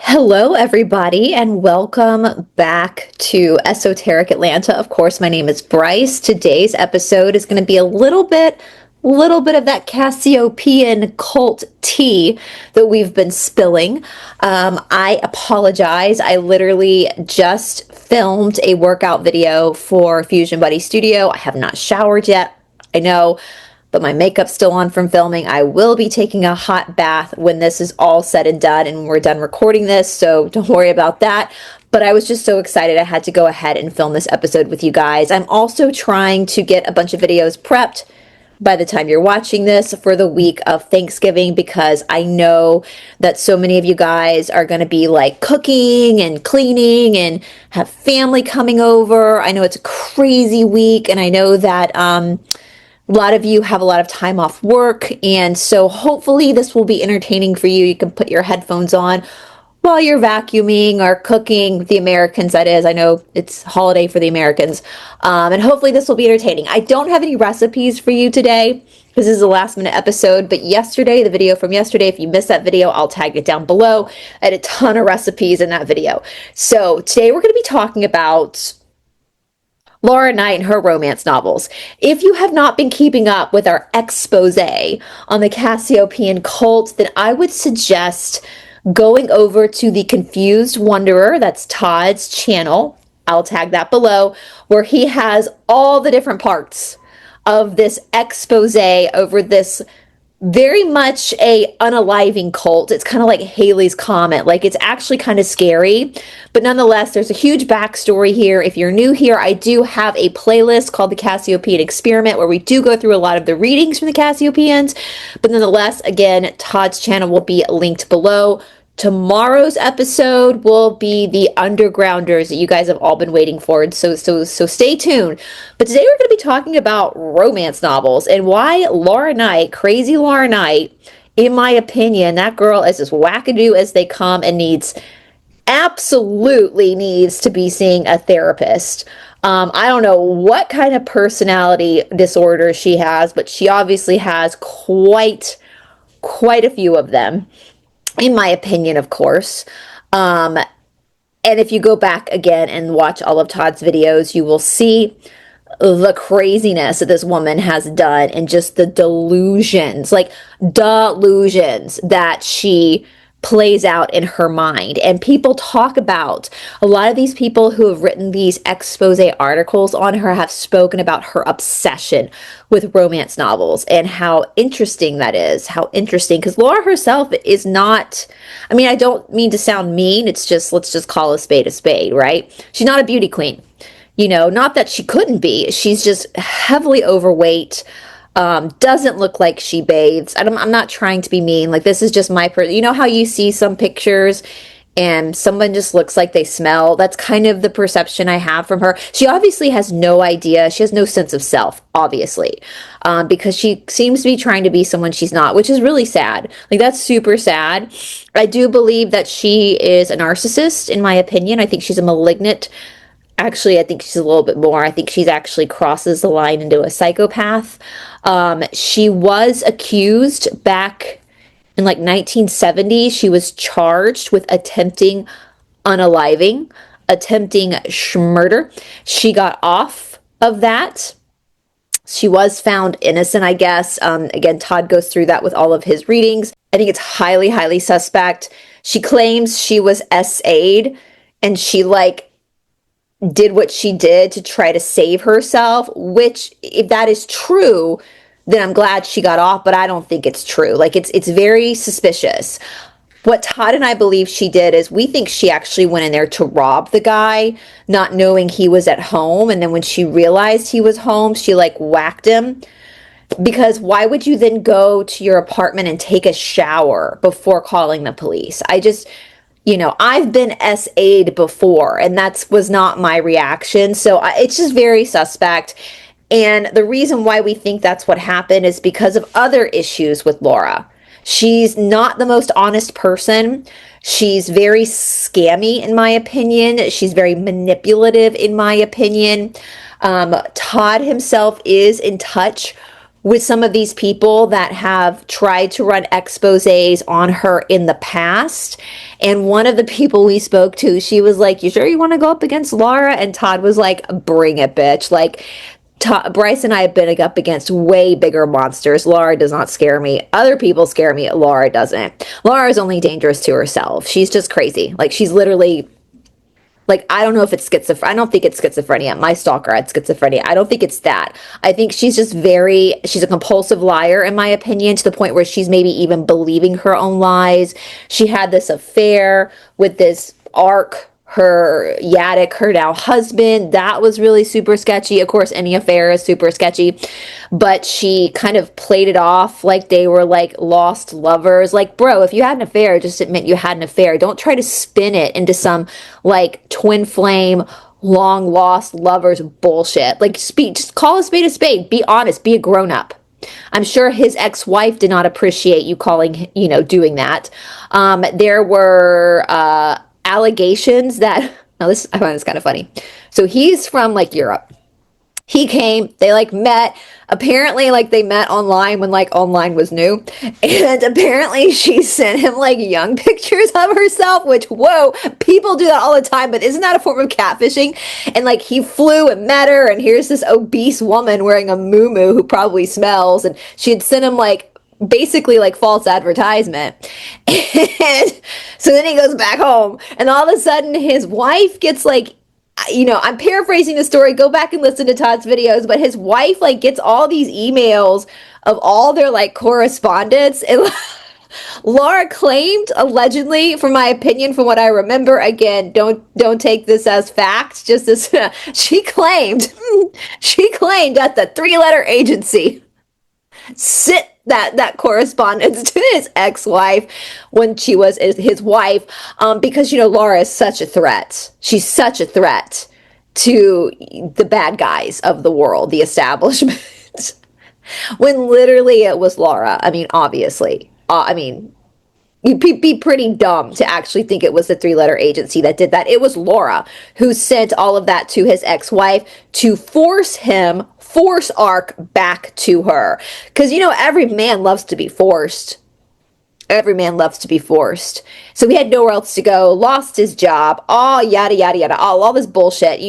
Hello, everybody, and welcome back to Esoteric Atlanta. Of course, my name is Bryce. Today's episode is going to be a little bit of that Cassiopean cult tea that we've been spilling. I apologize. I literally just filmed a workout video for Fusion Buddy Studio. I have not showered yet. I know, but my makeup's still on from filming. I will be taking a hot bath when this is all said and done and we're done recording this, so don't worry about that. But I was just so excited I had to go ahead and film this episode with you guys. I'm also trying to get a bunch of videos prepped by the time you're watching this for the week of Thanksgiving, because I know that so many of you guys are going to be like cooking and cleaning and have family coming over. I know it's a crazy week, and I know that a lot of you have a lot of time off work, and so hopefully this will be entertaining for you. You can put your headphones on while you're vacuuming or cooking, the Americans, that is. I know it's holiday for the Americans, and hopefully this will be entertaining. I don't have any recipes for you today. This is a last minute episode, but yesterday, the video from yesterday, if you missed that video, I'll tag it down below. I had a ton of recipes in that video. So today we're going to be talking about Laura Knight and her romance novels. If you have not been keeping up with our expose on the Cassiopean cult, then I would suggest going over to the Confused Wanderer, that's Todd's channel. I'll tag that below, where he has all the different parts of this expose over this very much a unaliving cult. It's kind of like Haley's Comet. Like, it's actually kind of scary, but nonetheless, there's a huge backstory here. If you're new here, I do have a playlist called the Cassiopean Experiment, where we do go through a lot of the readings from the Cassiopeians, but nonetheless, again, Todd's channel will be linked below. Tomorrow's episode will be the Undergrounders that you guys have all been waiting for, and so stay tuned. But today we're going to be talking about romance novels and why Laura Knight, crazy Laura Knight, in my opinion, that girl is as wackadoo as they come and absolutely needs to be seeing a therapist. I don't know what kind of personality disorder she has, but she obviously has quite a few of them, in my opinion, of course. And if you go back again and watch all of Todd's videos, you will see the craziness that this woman has done and just the delusions that she plays out in her mind. And people talk about, a lot of these people who have written these expose articles on her have spoken about her obsession with romance novels and how interesting that is. How interesting, because Laura herself is not, I mean, I don't mean to sound mean, it's just, let's just call a spade, right? She's not a beauty queen. You know, not that she couldn't be. She's just heavily overweight. Doesn't look like she bathes. I'm not trying to be mean. Like, this is just my you know how you see some pictures and someone just looks like they smell? That's kind of the perception I have from her. She obviously has no idea. She has no sense of self, obviously, because she seems to be trying to be someone she's not, which is really sad. Like, that's super sad. I do believe that she is a narcissist, in my opinion. I think she's a malignant. Actually, I think she's a little bit more. I think she's actually crosses the line into a psychopath. She was accused back in like 1970. She was charged with attempting unaliving, attempting murder. She got off of that. She was found innocent, I guess. Again, Todd goes through that with all of his readings. I think it's highly suspect. She claims she was SA'd and she did what she did to try to save herself, which, if that is true, then I'm glad she got off, but I don't think it's true. Like, it's very suspicious. What Todd and I believe she did is, we think she actually went in there to rob the guy, not knowing he was at home, and then when she realized he was home, she whacked him. Because why would you then go to your apartment and take a shower before calling the police? I've been SA'd before, and that was not my reaction. So it's just very suspect. And the reason why we think that's what happened is because of other issues with Laura. She's not the most honest person. She's very scammy, in my opinion. She's very manipulative, in my opinion. Todd himself is in touch with some of these people that have tried to run exposés on her in the past. And one of the people we spoke to, she was like, "You sure you want to go up against Laura?" And Todd was like, "Bring it, bitch." Like, Bryce and I have been up against way bigger monsters. Laura does not scare me. Other people scare me. Laura doesn't. Laura is only dangerous to herself. She's just crazy. Like, she's literally, like, I don't know if it's schizophrenia. I don't think it's schizophrenia. My stalker had schizophrenia. I don't think it's that. I think she's just she's a compulsive liar, in my opinion, to the point where she's maybe even believing her own lies. She had this affair with this arc, her Yaddick, her now husband. That was really super sketchy. Of course, any affair is super sketchy, but she kind of played it off like they were like lost lovers. Like, bro, if you had an affair, just admit you had an affair. Don't try to spin it into some like twin flame, long lost lovers bullshit. Like, just call a spade a spade. Be honest. Be a grown up. I'm sure his ex-wife did not appreciate you doing that. There were allegations that, now this, I find this kind of funny. So he's from like Europe. He came, they like met, apparently like they met online when like online was new, and apparently she sent him like young pictures of herself, which, whoa, people do that all the time, but isn't that a form of catfishing? And like he flew and met her, and here's this obese woman wearing a muumuu who probably smells, and she had sent him like basically like false advertisement. And so then he goes back home, and all of a sudden his wife gets like, I'm paraphrasing the story. Go back and listen to Todd's videos, but his wife like gets all these emails of all their like correspondence, and Laura claimed, allegedly, from my opinion, from what I remember, again, don't take this as fact, just as she claimed, she claimed that the three-letter agency sent that correspondence to his ex-wife when she was his wife, because Laura is such a threat. She's such a threat to the bad guys of the world, the establishment. When literally it was Laura. I mean, obviously. You'd be pretty dumb to actually think it was the three-letter agency that did that. It was Laura who sent all of that to his ex-wife to force Ark back to her. Because, every man loves to be forced. Every man loves to be forced. So he had nowhere else to go, lost his job, all yada, yada, yada, all this bullshit,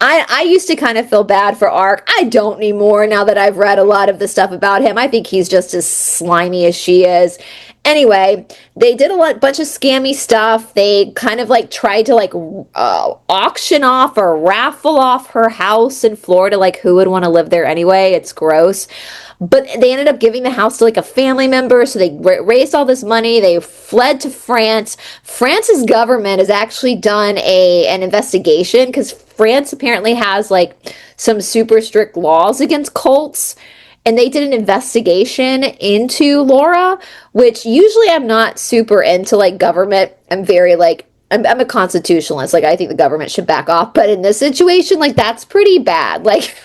I used to kind of feel bad for Ark. I don't anymore now that I've read a lot of the stuff about him. I think he's just as slimy as she is. Anyway, they did bunch of scammy stuff. They kind of like tried to like auction off or raffle off her house in Florida. Like, who would want to live there anyway? It's gross. But they ended up giving the house to like a family member. So they raised all this money. They fled to France. France's government has actually done an investigation, because France apparently has like some super strict laws against cults. And they did an investigation into Laura, which usually I'm not super into like government. I'm very like, I'm a constitutionalist. Like, I think the government should back off. But in this situation, like, that's pretty bad. Like,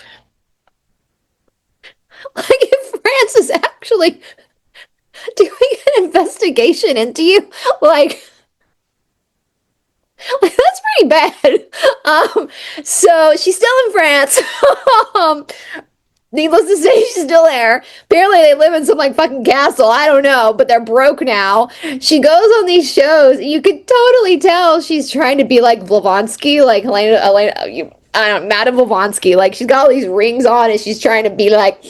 like if France is actually doing an investigation into you, like that's pretty bad. So she's still in France. um, Needless to say, she's still there. Apparently, they live in some like fucking castle. I don't know, but they're broke now. She goes on these shows. You could totally tell she's trying to be like Blavatsky, like Madame Blavatsky. Like, she's got all these rings on, and she's trying to be like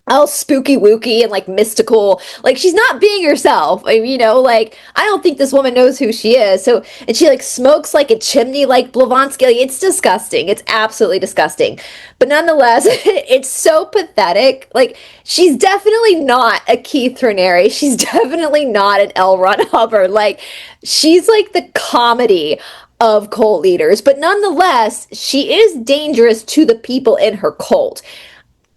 all spooky wooky and like mystical. Like, she's not being herself. Like, I don't think this woman knows who she is. So, and she like smokes like a chimney like Blavatsky. Like, it's disgusting. It's absolutely disgusting. But nonetheless, it's so pathetic. Like, she's definitely not a Keith Raniere. She's definitely not an L. Ron Hubbard. Like, she's like the comedy of cult leaders. But nonetheless, she is dangerous to the people in her cult.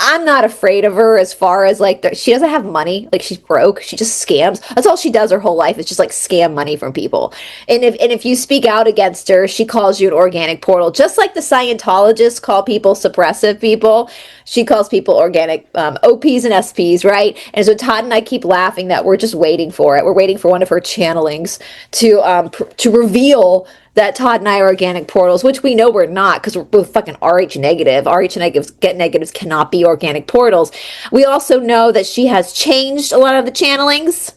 I'm not afraid of her as far as like she doesn't have money. Like she's broke. She just scams. That's all she does her whole life is just like scam money from people. And if you speak out against her, she calls you an organic portal. Just like the Scientologists call people suppressive people, she calls people organic OPs and SPs, right? And so Todd and I keep laughing that we're just waiting for it. We're waiting for one of her channelings to reveal that Todd and I are organic portals, which we know we're not because we're both fucking RH negative. RH negatives, get negatives cannot be organic portals. We also know that she has changed a lot of the channelings.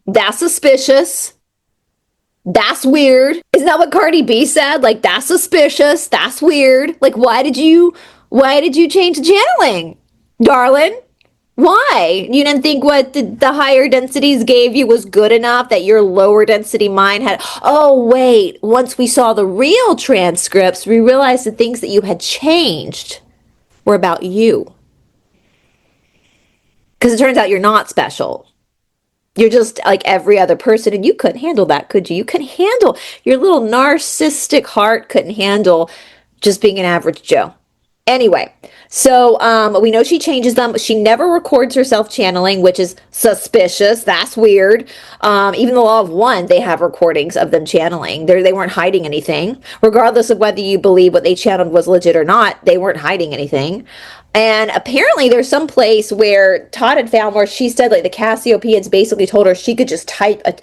That's suspicious. That's weird. Isn't that what Cardi B said? Like, that's suspicious. That's weird. Like, why did you change the channeling, darling? Why? You didn't think what the higher densities gave you was good enough that your lower density mind had. Oh, wait. Once we saw the real transcripts, we realized the things that you had changed were about you. Because it turns out you're not special. You're just like every other person, and you couldn't handle that, could you? You couldn't handle your little narcissistic heart, couldn't handle just being an average Joe. Anyway, so we know she changes them. She never records herself channeling, which is suspicious. That's weird. Even the Law of One, they have recordings of them channeling. They weren't hiding anything. Regardless of whether you believe what they channeled was legit or not, they weren't hiding anything. And apparently there's some place where Todd had found where she said like the Cassiopeians basically told her she could just type a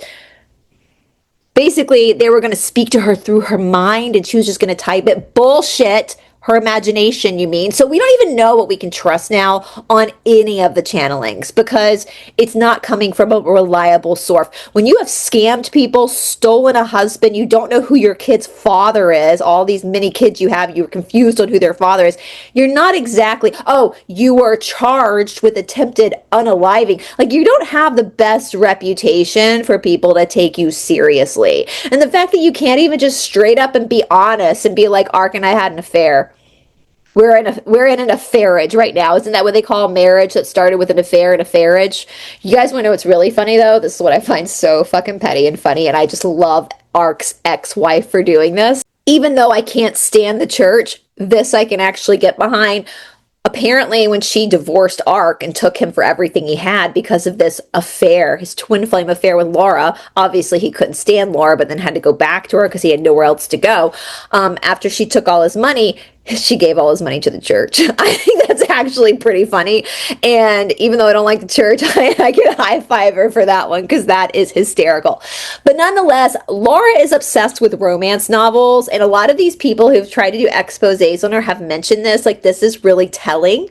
basically they were going to speak to her through her mind and she was just going to type it. Bullshit. Her imagination, you mean? So we don't even know what we can trust now on any of the channelings because it's not coming from a reliable source. When you have scammed people, stolen a husband, you don't know who your kid's father is, all these many kids you have, you're confused on who their father is. You're not exactly, oh, you were charged with attempted unaliving. Like, you don't have the best reputation for people to take you seriously. And the fact that you can't even just straight up and be honest and be like, Ark and I had an affair. We're in an affairage right now. Isn't that what they call marriage that started with an affair and affairage? You guys want to know what's really funny though? This is what I find so fucking petty and funny, and I just love Ark's ex-wife for doing this. Even though I can't stand the church, this I can actually get behind. Apparently, when she divorced Ark and took him for everything he had because of this affair, his twin flame affair with Laura, obviously he couldn't stand Laura, but then had to go back to her because he had nowhere else to go. After she took all his money, she gave all his money to the church. I think that's actually pretty funny. And even though I don't like the church, I can high five her for that one because that is hysterical. But nonetheless, Laura is obsessed with romance novels. And a lot of these people who've tried to do exposés on her have mentioned this. Like, this is really telling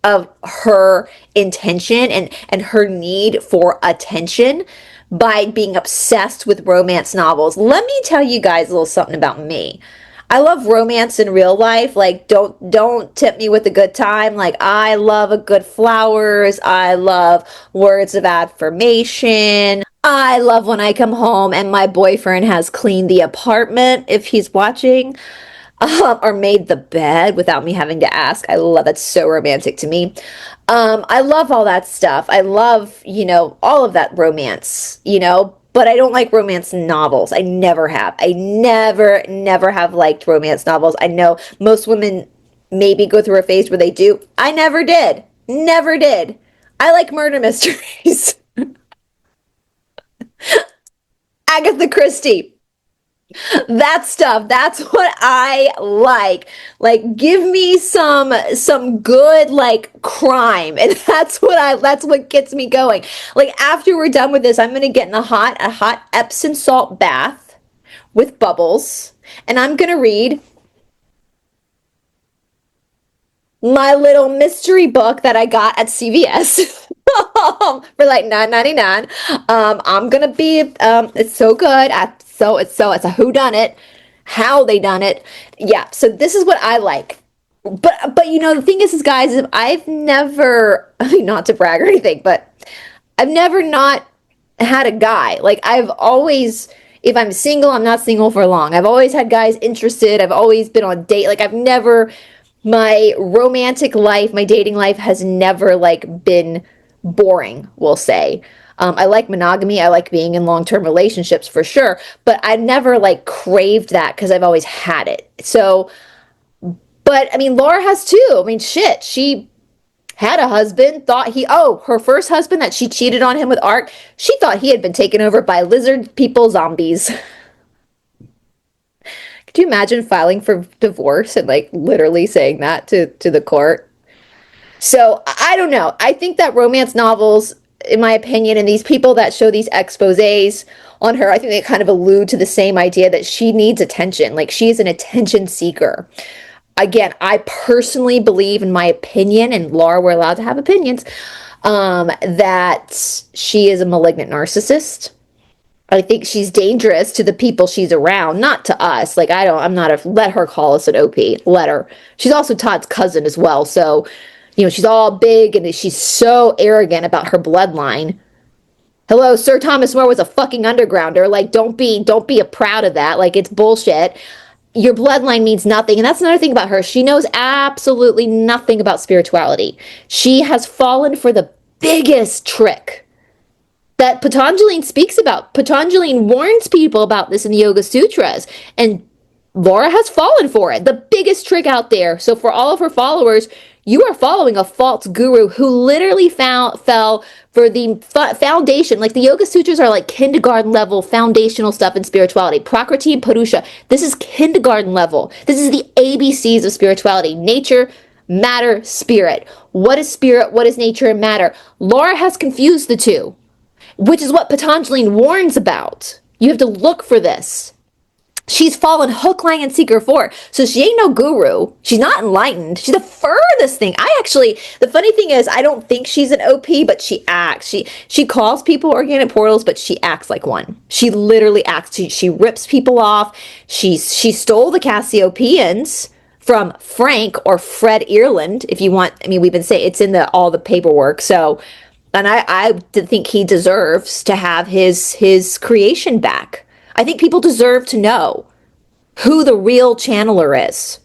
of her intention and her need for attention by being obsessed with romance novels. Let me tell you guys a little something about me. I love romance in real life. Like, don't tip me with a good time. Like, I love a good flowers. I love words of affirmation. I love when I come home and my boyfriend has cleaned the apartment if he's watching, or made the bed without me having to ask. I love that's so romantic to me. I love all that stuff. I love, all of that romance, but I don't like romance novels. I never have. I never have liked romance novels. I know most women maybe go through a phase where they do. I never did. Never did. I like murder mysteries. Agatha Christie. That stuff, that's what I like. Like, give me some good like crime, and that's what gets me going. Like, after we're done with this, I'm gonna get in a hot Epsom salt bath with bubbles, and I'm gonna read my little mystery book that I got at CVS for like $9.99. I'm gonna be it's so good. It's a who done it, how they done it. Yeah, so this is what I like. But the thing is guys, is I've never, I mean, not to brag or anything, but I've never not had a guy. Like, I've always, if I'm single, I'm not single for long. I've always had guys interested. I've always been on date. Like, I've never, my romantic life, my dating life has never like been boring, we'll say. I like monogamy. I like being in long-term relationships for sure, but I never like craved that because I've always had it. So, but I mean, Laura has too. I mean, shit, she had a husband, thought her first husband that she cheated on him with Art, she thought he had been taken over by lizard people zombies. Could you imagine filing for divorce and like literally saying that to the court? So I don't know. I think that romance novels, in my opinion, and these people that show these exposés on her, I think they kind of allude to the same idea that she needs attention. Like she's an attention seeker. Again, I personally believe, in my opinion, and Laura, we're allowed to have opinions, that she is a malignant narcissist. I think she's dangerous to the people she's around, not to us. Like, I'm not let her call us an OP. Let her. She's also Todd's cousin as well. So, she's all big and she's so arrogant about her bloodline. Hello, Sir Thomas More was a fucking undergrounder. Like, don't be proud of that. Like, it's bullshit. Your bloodline means nothing. And that's another thing about her. She knows absolutely nothing about spirituality. She has fallen for the biggest trick that Patanjali speaks about. Patanjali warns people about this in the Yoga Sutras, and Laura has fallen for it. The biggest trick out there. So for all of her followers, you are following a false guru who literally fell for the foundation. Like the Yoga Sutras are like kindergarten level foundational stuff in spirituality. Prakriti and Purusha. This is kindergarten level. This is the ABCs of spirituality. Nature, matter, spirit. What is spirit? What is nature and matter? Laura has confused the two, which is what Patanjali warns about. You have to look for this. She's fallen hook, line, and sinker for. So she ain't no guru. She's not enlightened. She's the furthest thing. The funny thing is, I don't think she's an OP, but she acts. She calls people organic portals, but she acts like one. She literally acts. She rips people off. She stole the Cassiopeans from Frank or Fred Ireland, if you want. I mean, we've been saying it's in all the paperwork. So, and I think he deserves to have his creation back. I think people deserve to know who the real channeler is.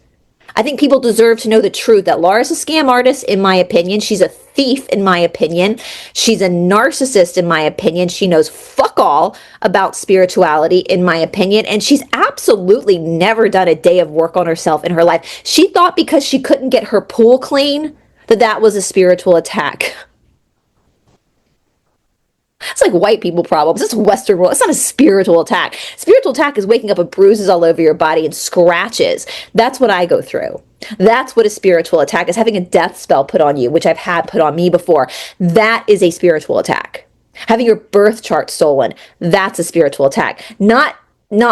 I think people deserve to know the truth that Laura's a scam artist, in my opinion. She's a thief, in my opinion. She's a narcissist, in my opinion. She knows fuck all about spirituality, in my opinion. And she's absolutely never done a day of work on herself in her life. She thought because she couldn't get her pool clean, that was a spiritual attack. It's like white people problems. It's Western world. It's not a spiritual attack. Spiritual attack is waking up with bruises all over your body and scratches. That's what I go through. That's what a spiritual attack is. Having a death spell put on you, which I've had put on me before. That is a spiritual attack. Having your birth chart stolen. That's a spiritual attack. Not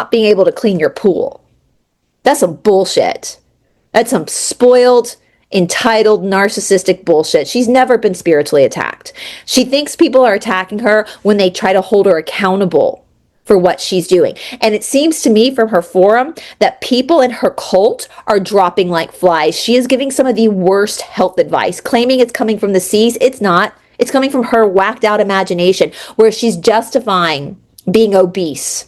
being able to clean your pool. That's some bullshit. That's some spoiled, entitled, narcissistic bullshit. She's never been spiritually attacked. She thinks people are attacking her when they try to hold her accountable for what she's doing. And it seems to me from her forum that people in her cult are dropping like flies. She is giving some of the worst health advice, claiming it's coming from the seas. It's not. It's coming from her whacked out imagination, where she's justifying being obese.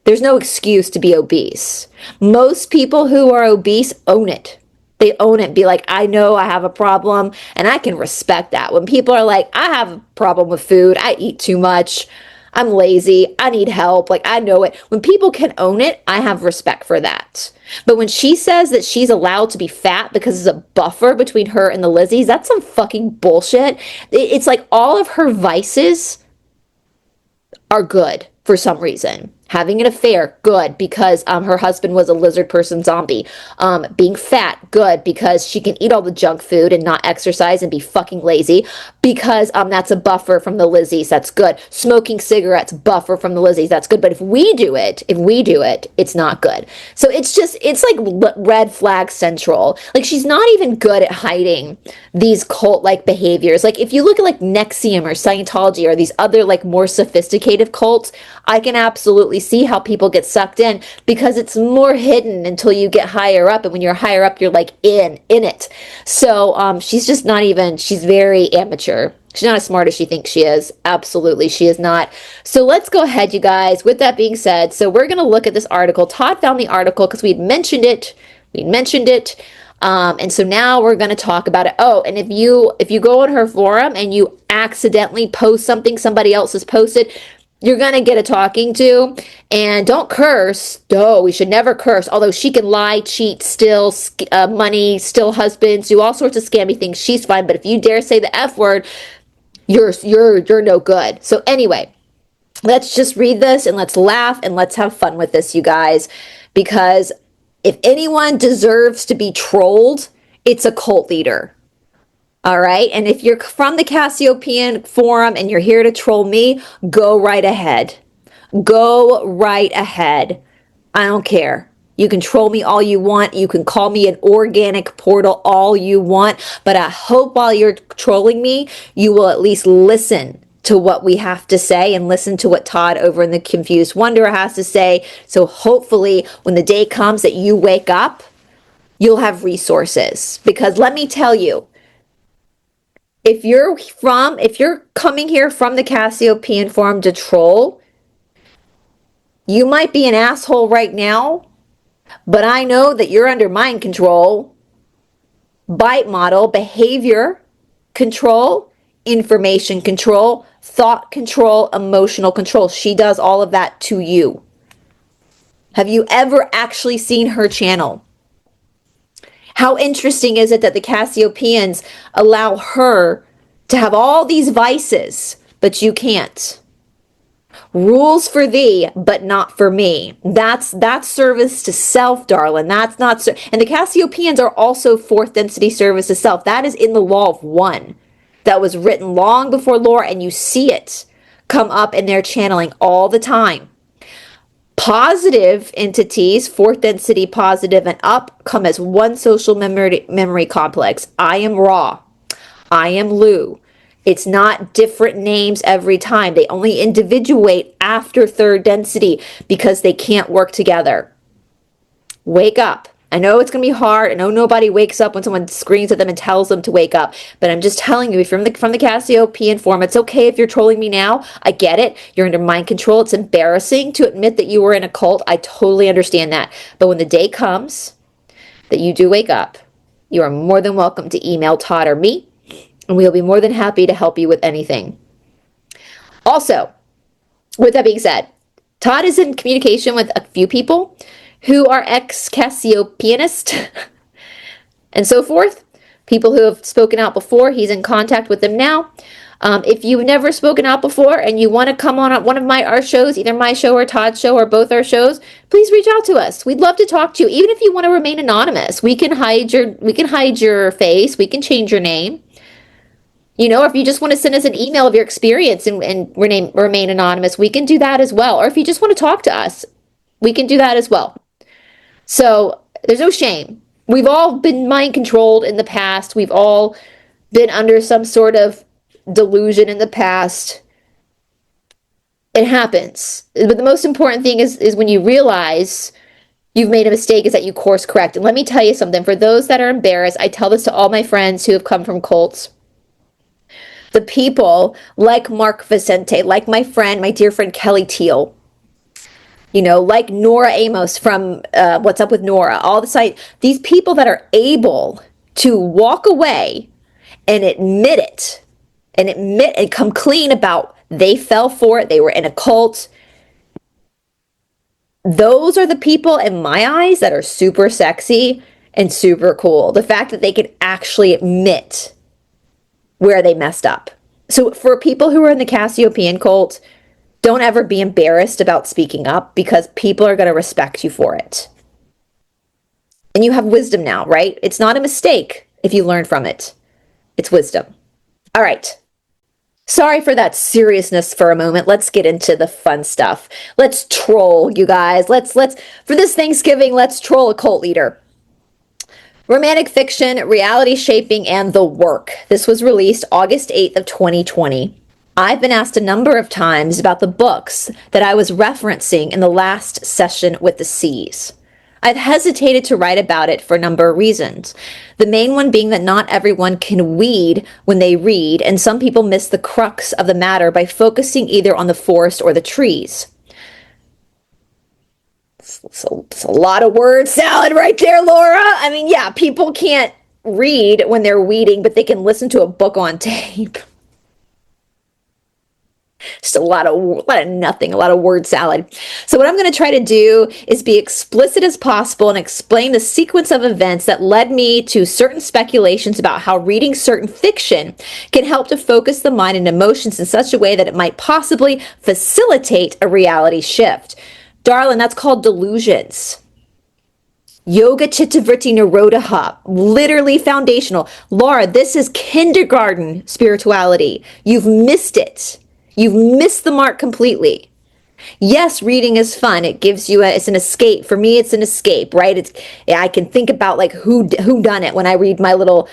There's no excuse to be obese. Most people who are obese own it. They own it. Be like, I know I have a problem, and I can respect that. When people are like, I have a problem with food, I eat too much, I'm lazy, I need help, like, I know it. When people can own it, I have respect for that. But when she says that she's allowed to be fat because it's a buffer between her and the Lizzies, that's some fucking bullshit. It's like all of her vices are good for some reason. Having an affair, good, because her husband was a lizard person zombie. Being fat, good, because she can eat all the junk food and not exercise and be fucking lazy, because that's a buffer from the Lizzies, that's good. Smoking cigarettes, buffer from the Lizzies, that's good. But if we do it, it's not good. So it's like red flag central. Like, she's not even good at hiding these cult-like behaviors. Like, if you look at like NXIVM or Scientology or these other like more sophisticated cults, I can absolutely see how people get sucked in, because it's more hidden until you get higher up, and when you're higher up, you're like in it. So she's just not even, she's very amateur. She's not as smart as she thinks she is. Absolutely, she is not. So let's go ahead, you guys. With that being said, so we're going to look at this article. Todd found the article because we'd mentioned it. And so now we're going to talk about it. Oh, and if you go on her forum and you accidentally post something somebody else has posted, You're going to get a talking to. And don't curse. No, we should never curse. Although she can lie, cheat, steal money, steal husbands, do all sorts of scammy things. She's fine. But if you dare say the F word, you're no good. So anyway, let's just read this and let's laugh and let's have fun with this, you guys. Because if anyone deserves to be trolled, it's a cult leader. All right. And if you're from the Cassiopean forum and you're here to troll me, go right ahead. Go right ahead. I don't care. You can troll me all you want. You can call me an organic portal all you want. But I hope while you're trolling me, you will at least listen to what we have to say and listen to what Todd over in the Confused Wanderer has to say. So hopefully when the day comes that you wake up, you'll have resources. Because let me tell you, if you're coming here from the Cassiopean forum to troll, you might be an asshole right now, but I know that you're under mind control, bite model, behavior control, information control, thought control, emotional control. She does all of that to you. Have you ever actually seen her channel? How interesting is it that the Cassiopeans allow her to have all these vices, but you can't? Rules for thee, but not for me. That's service to self, darling. That's not. And the Cassiopeans are also fourth density service to self. That is in the law of one. That was written long before lore, and you see it come up in their channeling all the time. Positive entities, fourth density positive and up, come as one social memory complex. I am Ra. I am Lu. It's not different names every time. They only individuate after third density because they can't work together. Wake up. I know it's going to be hard. I know nobody wakes up when someone screams at them and tells them to wake up. But I'm just telling you, if you're from the Cassiopean form, it's okay if you're trolling me now. I get it. You're under mind control. It's embarrassing to admit that you were in a cult. I totally understand that. But when the day comes that you do wake up, you are more than welcome to email Todd or me, and we'll be more than happy to help you with anything. Also, with that being said, Todd is in communication with a few people who are ex-Cassiopeanist and so forth. People who have spoken out before, he's in contact with them now. If you've never spoken out before and you want to come on one of our shows, either my show or Todd's show or both our shows, please reach out to us. We'd love to talk to you. Even if you want to remain anonymous, we can hide your face, we can change your name. You know, or if you just want to send us an email of your experience and remain anonymous, we can do that as well. Or if you just want to talk to us, we can do that as well. So there's no shame. We've all been mind controlled in the past. We've all been under some sort of delusion in the past. It happens. But the most important thing is when you realize you've made a mistake is that you course correct. And let me tell you something. For those that are embarrassed, I tell this to all my friends who have come from cults. The people like Mark Vicente, like my dear friend Kelly Teal, you know, like Nora Amos from What's Up with Nora, all the site, these people that are able to walk away and admit it and come clean about they fell for it, they were in a cult. Those are the people in my eyes that are super sexy and super cool. The fact that they can actually admit where they messed up. So for people who are in the Cassiopean cult, don't ever be embarrassed about speaking up because people are going to respect you for it. And you have wisdom now, right? It's not a mistake if you learn from it. It's wisdom. All right. Sorry for that seriousness for a moment. Let's get into the fun stuff. Let's troll, you guys. Let's for this Thanksgiving, let's troll a cult leader. Romantic fiction, reality shaping, and the work. This was released August 8th of 2020. I've been asked a number of times about the books that I was referencing in the last session with the C's. I've hesitated to write about it for a number of reasons. The main one being that not everyone can weed when they read, and some people miss the crux of the matter by focusing either on the forest or the trees. It's a lot of word salad right there, Laura. I mean, yeah, people can't read when they're weeding, but they can listen to a book on tape. Just a lot of nothing, a lot of word salad. So what I'm going to try to do is be explicit as possible and explain the sequence of events that led me to certain speculations about how reading certain fiction can help to focus the mind and emotions in such a way that it might possibly facilitate a reality shift. Darling, that's called delusions. Yoga Chittavritti Narodaha, literally foundational. Laura, this is kindergarten spirituality. You've missed it. You've missed the mark completely. Yes, reading is fun. It gives you it's an escape. For me, it's an escape, right? I can think about like who done it when I read my little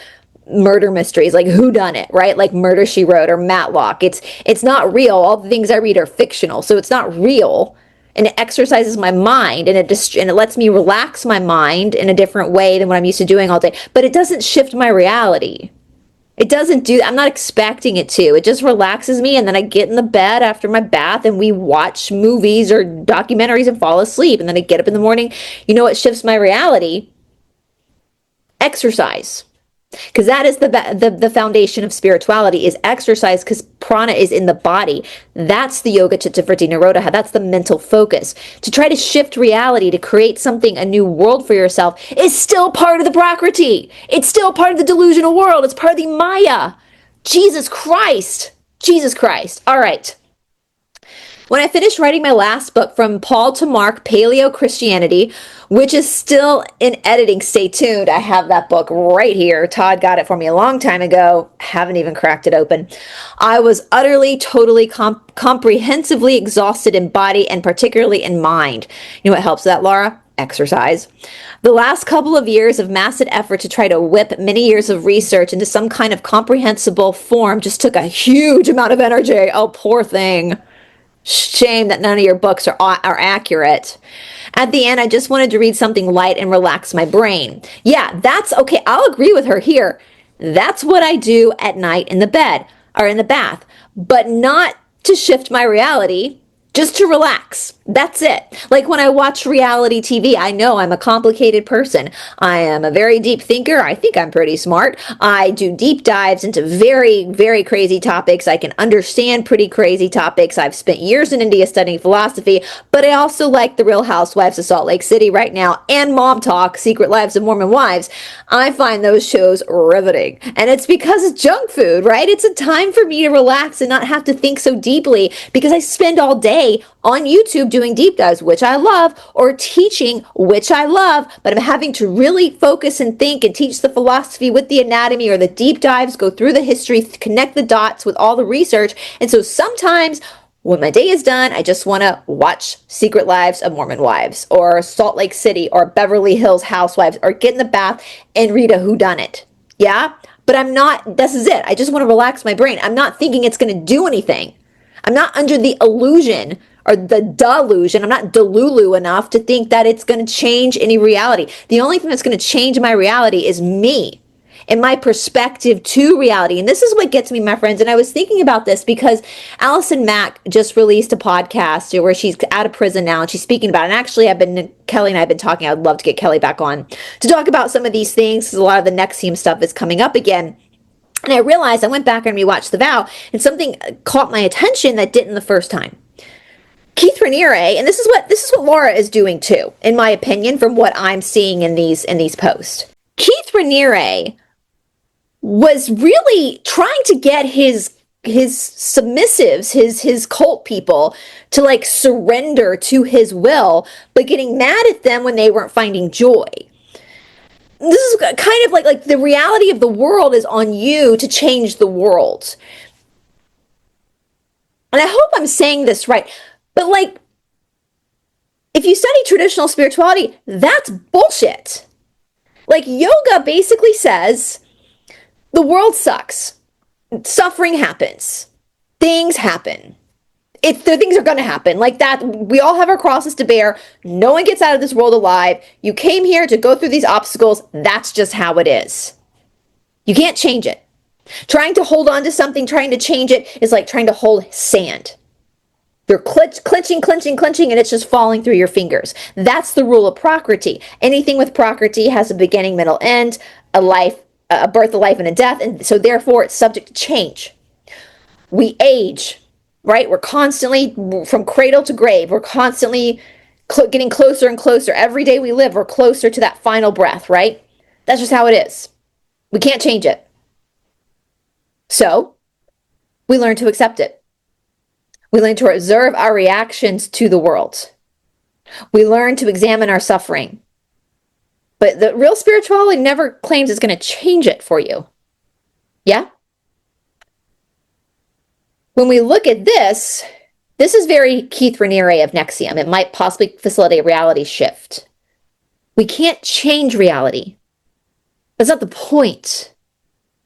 murder mysteries, like who done it, right? Like Murder She Wrote or Matlock. It's not real. All the things I read are fictional, so it's not real. And it exercises my mind, and it lets me relax my mind in a different way than what I'm used to doing all day. But it doesn't shift my reality. It doesn't do, I'm not expecting it to. It just relaxes me, and then I get in the bed after my bath and we watch movies or documentaries and fall asleep. And then I get up in the morning. You know what shifts my reality? Exercise. Because that is the foundation of spirituality is exercise, because prana is in the body. That's the yoga chittavritti narodaha. That's the mental focus. To try to shift reality, to create something, a new world for yourself, is still part of the prakriti. It's still part of the delusional world. It's part of the maya. Jesus Christ. Jesus Christ. All right. When I finished writing my last book, From Paul to Mark, Paleo Christianity, which is still in editing, stay tuned. I have that book right here. Todd got it for me a long time ago. Haven't even cracked it open. I was utterly, totally, comprehensively exhausted in body and particularly in mind. You know what helps that, Laura? Exercise. The last couple of years of massive effort to try to whip many years of research into some kind of comprehensible form just took a huge amount of energy. Oh, poor thing. Shame that none of your books are accurate. At the end, I just wanted to read something light and relax my brain. Yeah, that's okay. I'll agree with her here. That's what I do at night in the bed or in the bath, but not to shift my reality, just to relax. That's it. Like when I watch reality TV, I know I'm a complicated person. I am a very deep thinker. I think I'm pretty smart. I do deep dives into very, very crazy topics. I can understand pretty crazy topics. I've spent years in India studying philosophy, but I also like The Real Housewives of Salt Lake City right now and Mom Talk, Secret Lives of Mormon Wives. I find those shows riveting. And it's because it's junk food, right? It's a time for me to relax and not have to think so deeply, because I spend all day on YouTube doing deep dives, which I love, or teaching, which I love, but I'm having to really focus and think and teach the philosophy with the anatomy, or the deep dives, go through the history, connect the dots with all the research. And so sometimes when my day is done, I just want to watch Secret Lives of Mormon Wives or Salt Lake City or Beverly Hills Housewives, or get in the bath and read a whodunit. Yeah? But I'm not, this is it. I just want to relax my brain. I'm not thinking it's going to do anything. I'm not under the illusion or the delusion. I'm not delulu enough to think that it's going to change any reality. The only thing that's going to change my reality is me and my perspective to reality. And this is what gets me, my friends. And I was thinking about this because Allison Mack just released a podcast where she's out of prison now and she's speaking about it. And actually, Kelly and I have been talking. I'd love to get Kelly back on to talk about some of these things, because a lot of the NXIVM stuff is coming up again. And I realized, I went back and rewatched The Vow, and something caught my attention that didn't the first time. Keith Raniere, and this is what Laura is doing too, in my opinion, from what I'm seeing in these posts. Keith Raniere was really trying to get his submissives, his cult people, to like surrender to his will, but getting mad at them when they weren't finding joy. This is kind of like the reality of the world is on you to change the world. And I hope I'm saying this right, but like, if you study traditional spirituality, that's bullshit. Like, yoga basically says the world sucks. Suffering happens. Things happen. Things are going to happen like that. We all have our crosses to bear. No one gets out of this world alive. You came here to go through these obstacles. That's just how it is. You can't change it. Trying to hold on to something, trying to change it, is like trying to hold sand. You're clenching, and it's just falling through your fingers. That's the rule of prakriti. Anything with prakriti has a beginning, middle, end, a birth, a life, and a death, and so therefore it's subject to change. We age. right? We're constantly, from cradle to grave, we're constantly getting closer and closer. Every day we live, we're closer to that final breath, right? That's just how it is. We can't change it. So we learn to accept it. We learn to observe our reactions to the world. We learn to examine our suffering. But the real spirituality never claims it's going to change it for you. Yeah? When we look at this, this is very Keith Raniere of Nexium. It might possibly facilitate a reality shift. We can't change reality. That's not the point.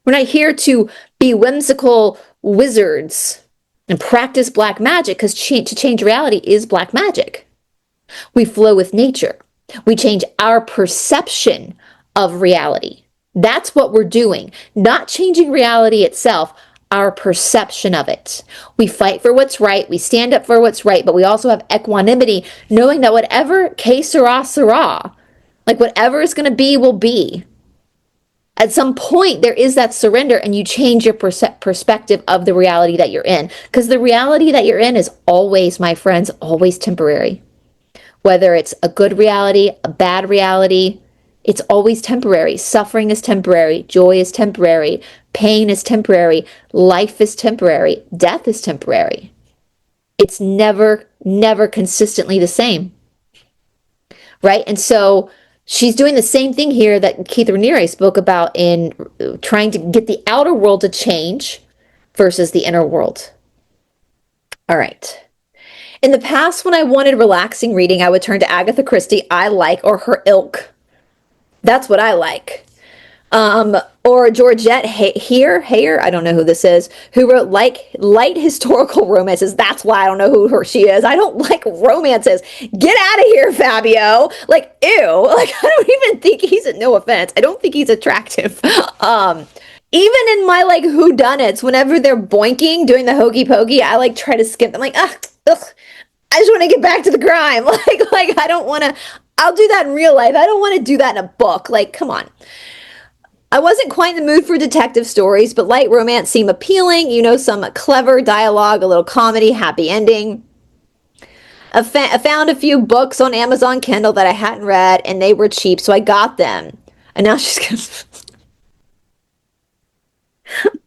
We're not here to be whimsical wizards and practice black magic, because to change reality is black magic. We flow with nature. We change our perception of reality. That's what we're doing. Not changing reality itself, our perception of it. We fight for what's right. We stand up for what's right, but we also have equanimity, knowing that whatever que sera, sera. Like whatever is going to be, will be. At some point, there is that surrender, and you change your perspective of the reality that you're in. Because the reality that you're in is always, my friends, always temporary. Whether it's a good reality, a bad reality, it's always temporary. Suffering is temporary. Joy is temporary. Pain is temporary. Life is temporary. Death is temporary. It's never, never consistently the same. Right? And so she's doing the same thing here that Keith Raniere spoke about in trying to get the outer world to change versus the inner world. All right. In the past, when I wanted relaxing reading, I would turn to Agatha Christie, I like, or her ilk. That's what I like. Or Georgette Heyer, I don't know who this is, who wrote light historical romances. That's why I don't know who she is. I don't like romances. Get out of here, Fabio. Like, ew. Like, I don't even think no offense, I don't think he's attractive. Even in my like whodunits, whenever they're boinking, doing the hokey pokey, I like try to skip them. Like, ugh. I just want to get back to the crime. Like I don't want to. I'll do that in real life. I don't want to do that in a book. Like, come on. I wasn't quite in the mood for detective stories, but light romance seemed appealing. You know, some clever dialogue, a little comedy, happy ending. I found a few books on Amazon Kindle that I hadn't read, and they were cheap, so I got them. And now she's gonna.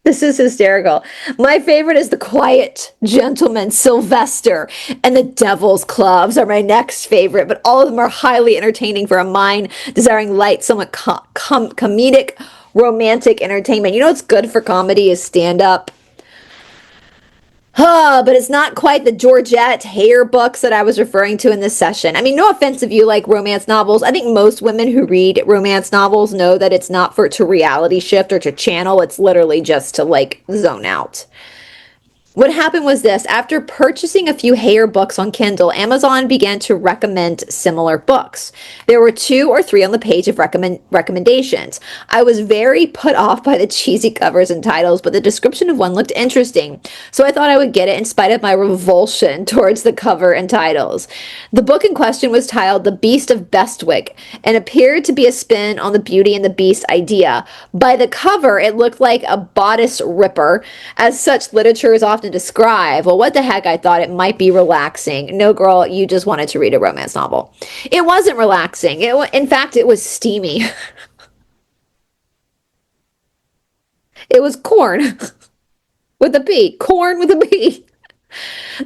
This is hysterical. My favorite is The Quiet Gentleman, Sylvester, and The Devil's Clubs are my next favorite, but all of them are highly entertaining for a mind desiring light, somewhat comedic, romantic entertainment. You know what's good for comedy is stand-up. But it's not quite the Georgette Heyer books that I was referring to in this session. I mean, no offense if you like romance novels. I think most women who read romance novels know that it's not to reality shift or to channel. It's literally just to like zone out. What happened was this. After purchasing a few Heyer books on Kindle, Amazon began to recommend similar books. There were 2 or 3 on the page of recommendations. I was very put off by the cheesy covers and titles, but the description of one looked interesting, so I thought I would get it in spite of my revulsion towards the cover and titles. The book in question was titled The Beast of Bestwick and appeared to be a spin on the Beauty and the Beast idea. By the cover, it looked like a bodice-ripper, as such literature is often described. Well, what the heck, I thought it might be relaxing. No, girl, you just wanted to read a romance novel. It wasn't relaxing. In fact, it was steamy. It was corn with a B. Corn with a B.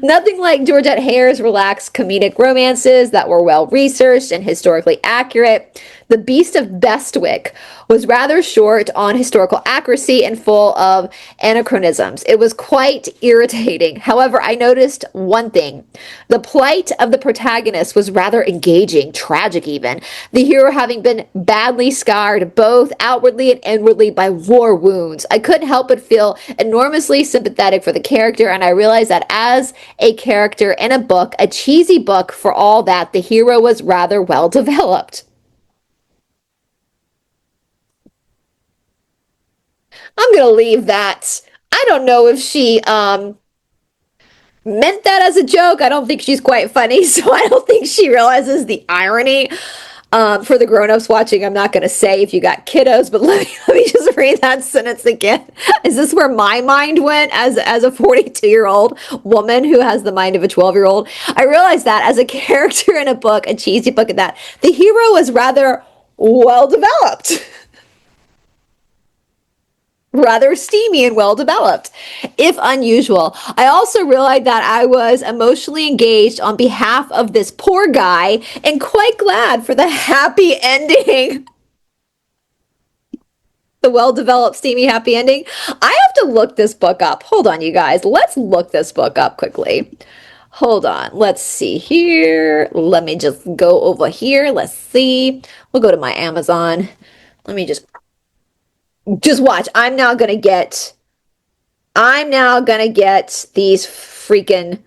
Nothing like Georgette Heyer's relaxed comedic romances that were well researched and historically accurate. The Beast of Bestwick was rather short on historical accuracy and full of anachronisms. It was quite irritating. However, I noticed one thing. The plight of the protagonist was rather engaging, tragic even. The hero having been badly scarred both outwardly and inwardly by war wounds. I couldn't help but feel enormously sympathetic for the character, and I realized that as a character in a book, a cheesy book for all that, the hero was rather well developed. I'm gonna leave that. I don't know if she meant that as a joke. I don't think she's quite funny, so I don't think she realizes the irony. For the grown-ups watching, I'm not going to say if you got kiddos, but let me just read that sentence again. Is this where my mind went as a 42-year-old woman who has the mind of a 12-year-old? I realized that as a character in a book, a cheesy book at that, the hero was rather well developed. Rather steamy and well developed, if unusual. I also realized that I was emotionally engaged on behalf of this poor guy and quite glad for the happy ending. The well developed, steamy, happy ending. I have to look this book up. Hold on, you guys. Let's look this book up quickly. Hold on. Let's see here. Let me just go over here. Let's see. We'll go to my Amazon. Let me just watch. I'm now gonna get these freaking.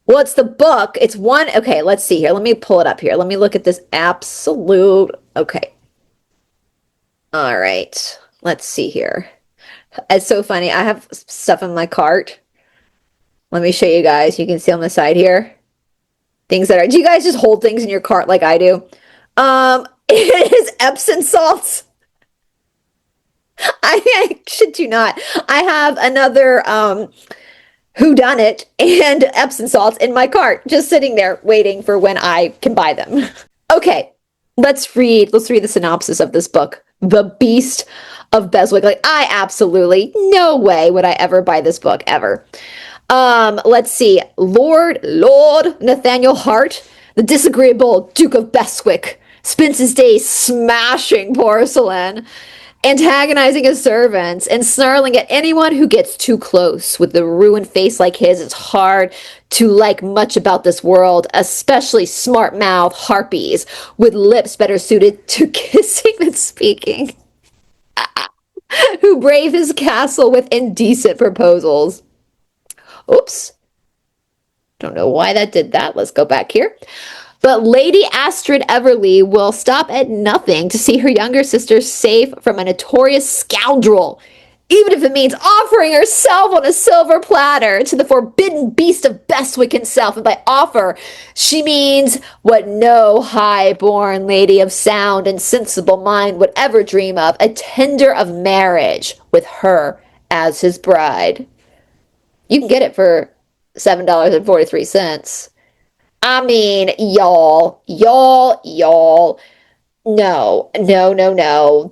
Well, it's the book. It's one. Okay, let's see here. Let me pull it up here. Let me look at this absolute. Okay. All right. Let's see here. It's so funny. I have stuff in my cart. Let me show you guys. You can see on the side here. Things that are. Do you guys just hold things in your cart like I do? It is Epsom salts. I should you not. I have another Who Done It and Epsom salts in my cart, just sitting there waiting for when I can buy them. Okay, let's read the synopsis of this book. The Beast of Beswick. Like, I absolutely no way would I ever buy this book ever. Let's see. Lord Nathaniel Hart, the disagreeable Duke of Beswick, spends his days smashing porcelain, antagonizing his servants, and snarling at anyone who gets too close. With a ruined face like his, it's hard to like much about this world, especially smart-mouthed harpies with lips better suited to kissing than speaking, who brave his castle with indecent proposals. Oops. Don't know why that did that. Let's go back here. But Lady Astrid Everleigh will stop at nothing to see her younger sister safe from a notorious scoundrel, even if it means offering herself on a silver platter to the forbidden beast of Bestwick himself. And by offer, she means what no high-born lady of sound and sensible mind would ever dream of, a tender of marriage with her as his bride. You can get it for $7.43. I mean, y'all. No.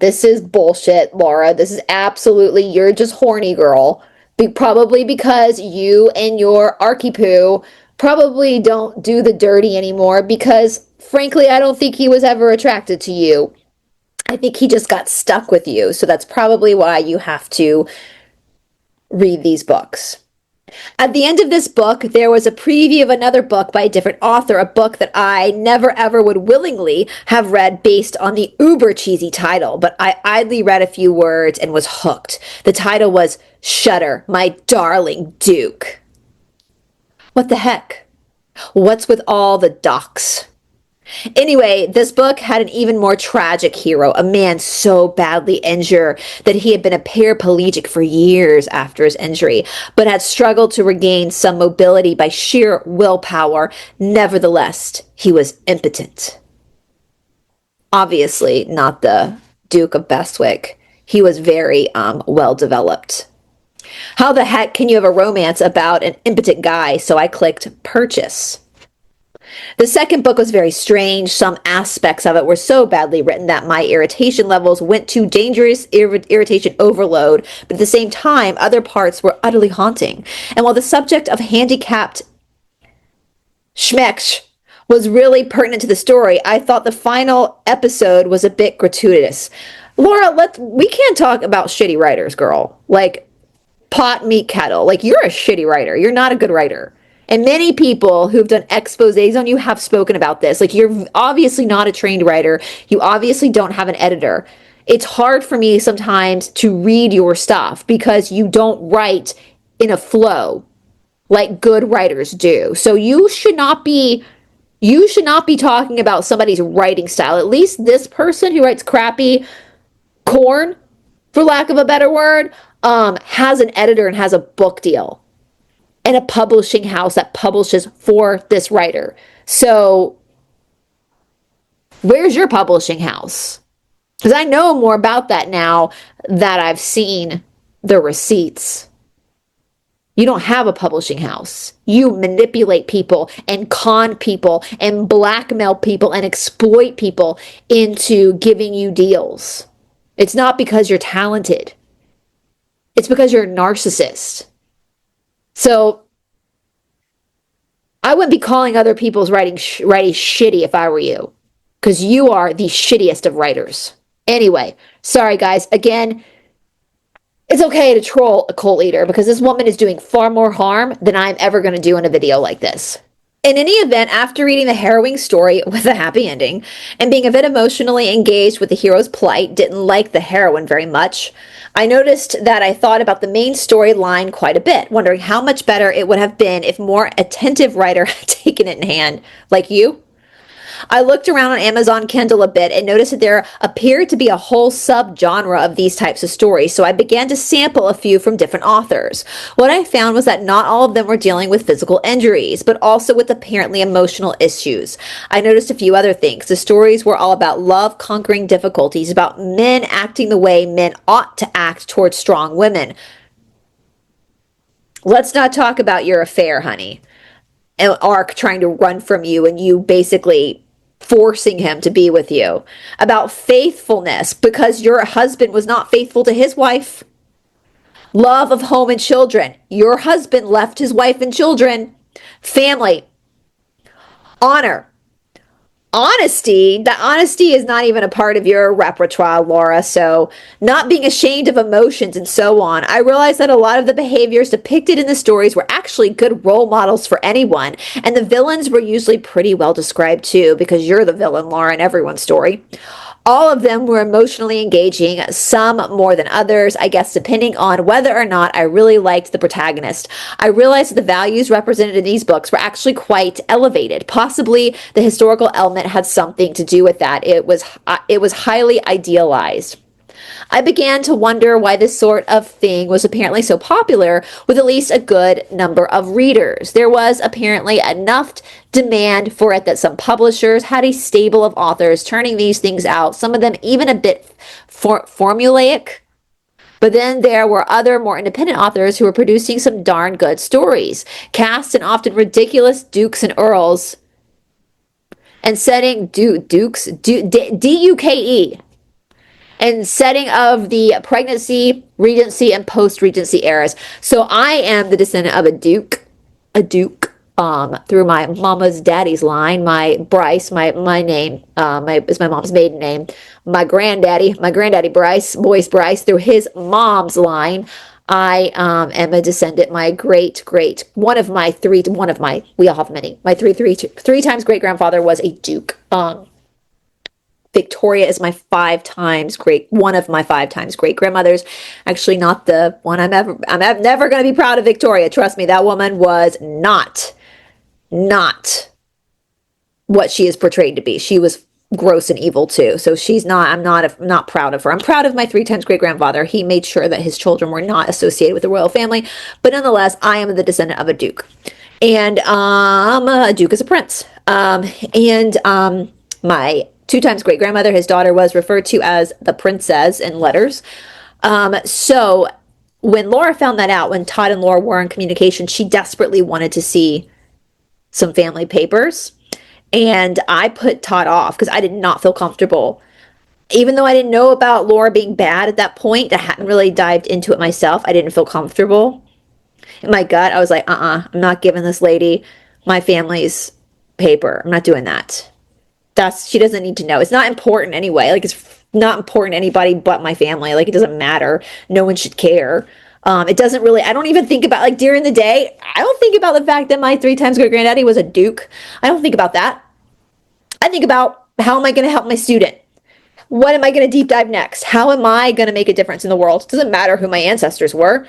This is bullshit, Laura. This is absolutely, you're just horny, girl. Probably because you and your Archie-poo probably don't do the dirty anymore because, frankly, I don't think he was ever attracted to you. I think he just got stuck with you. So that's probably why you have to read these books. At the end of this book, there was a preview of another book by a different author, a book that I never ever would willingly have read based on the uber cheesy title, but I idly read a few words and was hooked. The title was Shudder, My Darling Duke. What the heck? What's with all the docs? Anyway, this book had an even more tragic hero, a man so badly injured that he had been a paraplegic for years after his injury, but had struggled to regain some mobility by sheer willpower. Nevertheless, he was impotent. Obviously, not the Duke of Bestwick. He was very well developed. How the heck can you have a romance about an impotent guy? So I clicked purchase. The second book was very strange. Some aspects of it were so badly written that my irritation levels went to dangerous irritation overload, but at the same time, other parts were utterly haunting. And while the subject of handicapped schmecks was really pertinent to the story, I thought the final episode was a bit gratuitous. Laura, we can't talk about shitty writers, girl. Like, pot, meat, kettle. Like, you're a shitty writer. You're not a good writer. And many people who've done exposés on you have spoken about this. Like, you're obviously not a trained writer. You obviously don't have an editor. It's hard for me sometimes to read your stuff because you don't write in a flow like good writers do. So you should not be talking about somebody's writing style. At least this person who writes crappy corn, for lack of a better word, has an editor and has a book deal and a publishing house that publishes for this writer. So Where's your publishing house? Because I know more about that now that I've seen the receipts. You don't have a publishing house. You manipulate people and con people and blackmail people and exploit people into giving you deals. It's not because you're talented. It's because you're a narcissist. So I wouldn't be calling other people's writing shitty if I were you, because you are the shittiest of writers. Anyway, sorry guys. Again, it's okay to troll a cult leader because this woman is doing far more harm than I'm ever going to do in a video like this. In any event, after reading the harrowing story with a happy ending and being a bit emotionally engaged with the hero's plight, didn't like the heroine very much, I noticed that I thought about the main storyline quite a bit, wondering how much better it would have been if more attentive writer had taken it in hand. Like you? I looked around on Amazon Kindle a bit and noticed that there appeared to be a whole subgenre of these types of stories, so I began to sample a few from different authors. What I found was that not all of them were dealing with physical injuries, but also with apparently emotional issues. I noticed a few other things. The stories were all about love conquering difficulties, about men acting the way men ought to act towards strong women. Let's not talk about your affair, honey. And Ark trying to run from you and you basically forcing him to be with you, about faithfulness because your husband was not faithful to his wife, love of home and children, your husband left his wife and children, family, honor, honesty. That honesty is not even a part of your repertoire, Laura. So not being ashamed of emotions and so on. I realized that a lot of the behaviors depicted in the stories were actually good role models for anyone, and the villains were usually pretty well described too, because you're the villain, Laura, in everyone's story. All of them were emotionally engaging, some more than others, I guess depending on whether or not I really liked the protagonist. I realized that the values represented in these books were actually quite elevated. Possibly the historical element had something to do with that. It was highly idealized. I began to wonder why this sort of thing was apparently so popular with at least a good number of readers. There was apparently enough demand for it that some publishers had a stable of authors turning these things out, some of them even a bit formulaic. But then there were other more independent authors who were producing some darn good stories, cast in often ridiculous dukes and earls, and setting D-U-K-E, and setting of the pregnancy, regency, and post-regency eras. So I am the descendant of a duke, through my mama's daddy's line. My Bryce, my name, is my mom's maiden name. My granddaddy Boyce Bryce, through his mom's line. I am a descendant. My we all have many. My three times great grandfather was a duke. Victoria is one of my 5 times great grandmothers. Actually, not the one I'm never going to be proud of Victoria. Trust me, that woman was not what she is portrayed to be. She was gross and evil too. So I'm not proud of her. I'm proud of my 3 times great grandfather. He made sure that his children were not associated with the royal family. But nonetheless, I am the descendant of a duke. And a duke is a prince. My 2 times great grandmother, his daughter, was referred to as the princess in letters. So when Laura found that out, when Todd and Laura were in communication, she desperately wanted to see some family papers. And I put Todd off because I did not feel comfortable. Even though I didn't know about Laura being bad at that point, I hadn't really dived into it myself. I didn't feel comfortable. In my gut, I was like, I'm not giving this lady my family's paper. I'm not doing that. She doesn't need to know. It's not important anyway. Like, it's not important to anybody but my family. Like, it doesn't matter. No one should care. It doesn't really, I don't even think about, like, during the day, I don't think about the fact that my 3 times great granddaddy was a duke. I don't think about that. I think about, how am I going to help my student? What am I going to deep dive next? How am I going to make a difference in the world? It doesn't matter who my ancestors were.